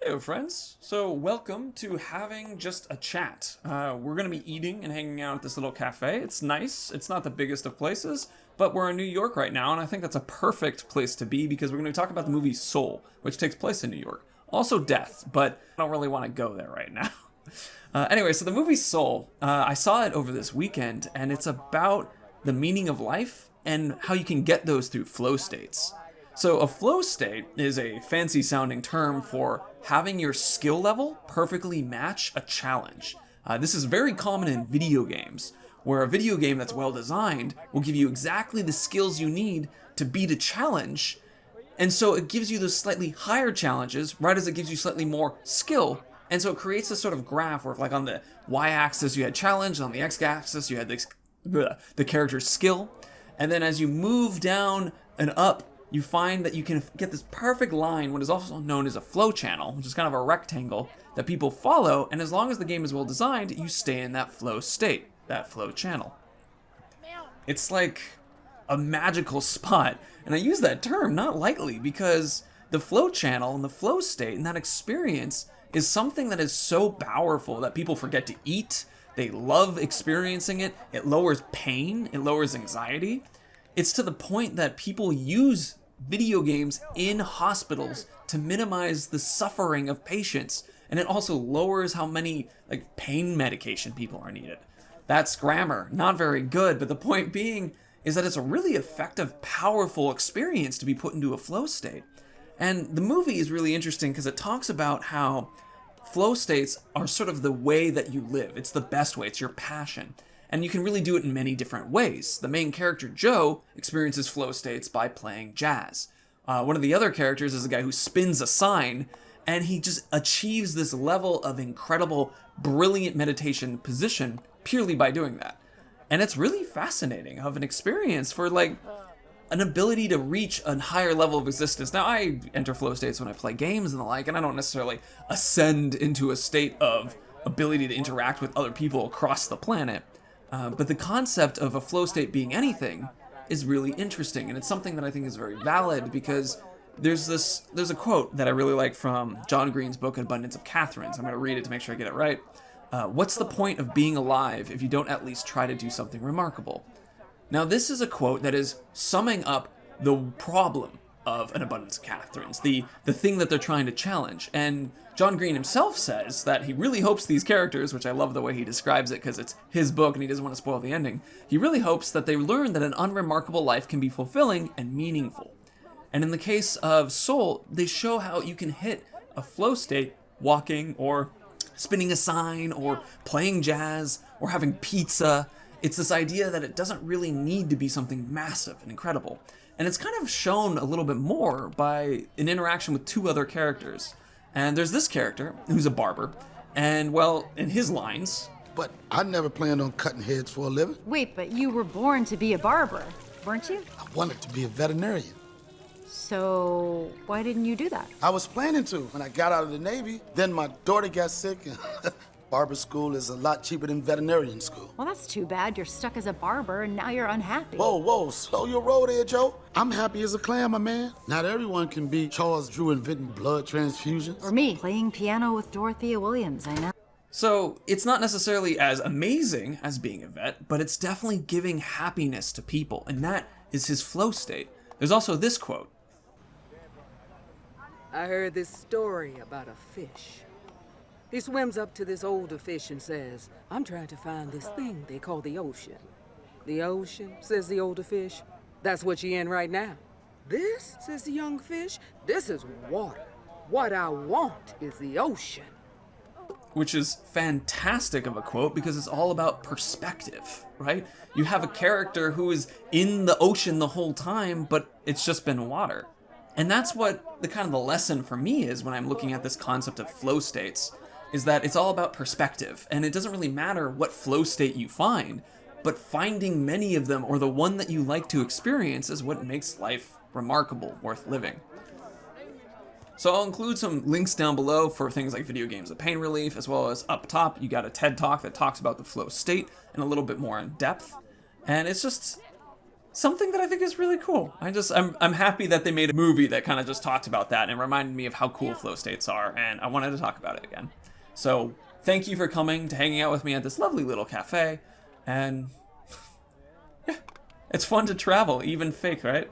Hey friends, so welcome to having just a chat. We're going to be eating and hanging out at this little cafe. It's nice, it's not the biggest of places, but we're in New York right now, and I think that's a perfect place to be because we're going to talk about the movie Soul, which takes place in New York. Also death, but I don't really want to go there right now. Anyway, so the movie Soul, I saw it over this weekend, and it's about the meaning of life and how you can get those through flow states. So a flow state is a fancy sounding term for having your skill level perfectly match a challenge. This is very common in video games, where a video game that's well designed will give you exactly the skills you need to beat a challenge, and so it gives you those slightly higher challenges right as it gives you slightly more skill. And so it creates this sort of graph where, like, on the y-axis you had challenge, and on the x-axis you had the character's skill, and then as you move down and up, you find that you can get this perfect line, what is also known as a flow channel, which is kind of a rectangle that people follow, and as long as the game is well designed, you stay in that flow state, that flow channel. It's like a magical spot, and I use that term not lightly because the flow channel and the flow state and that experience is something that is so powerful that people forget to eat. They love experiencing it. It lowers pain, it lowers anxiety. It's to the point that people use video games in hospitals to minimize the suffering of patients, and it also lowers how many pain medication people are needed. That's grammar, not very good, but the point being is that it's a really effective, powerful experience to be put into a flow state. And the movie is really interesting because it talks about how flow states are sort of the way that you live. It's the best way, it's your passion. And you can really do it in many different ways. The main character, Joe, experiences flow states by playing jazz. One of the other characters is a guy who spins a sign, and he just achieves this level of incredible, brilliant meditation position purely by doing that. And it's really fascinating of an experience for, an ability to reach a higher level of existence. Now, I enter flow states when I play games and the like, and I don't necessarily ascend into a state of ability to interact with other people across the planet. But the concept of a flow state being anything is really interesting, and it's something that I think is very valid because there's a quote that I really like from John Green's book, Abundance of Catherines. I'm going to read it to make sure I get it right. What's the point of being alive if you don't at least try to do something remarkable? Now, this is a quote that is summing up the problem of an Abundance of Catherines, the thing that they're trying to challenge. And John Green himself says that he really hopes these characters, which I love the way he describes it because it's his book and he doesn't want to spoil the ending, he really hopes that they learn that an unremarkable life can be fulfilling and meaningful. And in the case of Soul, they show how you can hit a flow state walking or spinning a sign or playing jazz or having pizza. It's this idea that it doesn't really need to be something massive and incredible. And it's kind of shown a little bit more by an interaction with two other characters. And there's this character, who's a barber, and, well, in his lines... But I never planned on cutting heads for a living. Wait, but you were born to be a barber, weren't you? I wanted to be a veterinarian. So, why didn't you do that? I was planning to when I got out of the Navy. Then my daughter got sick, and barber school is a lot cheaper than veterinarian school. Well, that's too bad. You're stuck as a barber, and now you're unhappy. Whoa, slow your roll there, Joe. I'm happy as a clam, my man. Not everyone can be Charles Drew inventing blood transfusions. Or me, playing piano with Dorothea Williams, I know. So, it's not necessarily as amazing as being a vet, but it's definitely giving happiness to people, and that is his flow state. There's also this quote. I heard this story about a fish. He swims up to this older fish and says, I'm trying to find this thing they call the ocean. The ocean, says the older fish. That's what you're in right now. This, says the young fish, this is water. What I want is the ocean. Which is fantastic of a quote because it's all about perspective, right? You have a character who is in the ocean the whole time, but it's just been water. And that's what the kind of the lesson for me is when I'm looking at this concept of flow states, is that it's all about perspective. And it doesn't really matter what flow state you find, but finding many of them or the one that you like to experience is what makes life remarkable, worth living. So I'll include some links down below for things like video games of pain relief, as well as up top, you got a TED Talk that talks about the flow state and a little bit more in depth. And it's something that I think is really cool. I'm happy that they made a movie that kind of just talked about that and reminded me of how cool flow states are, and I wanted to talk about it again. So thank you for coming to hanging out with me at this lovely little cafe, and yeah, it's fun to travel, even fake, right?